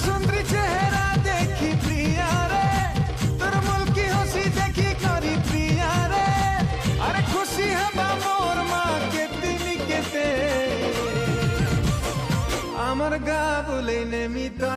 সুন্দরী চেহারা দেখি প্রিয়া রে, তোর মুলকি হাসি দেখি করি প্রিয়া রে, আরে খুশি হবা মোর মা কেতে নিকেতে, আমার গা বলে নেমিতা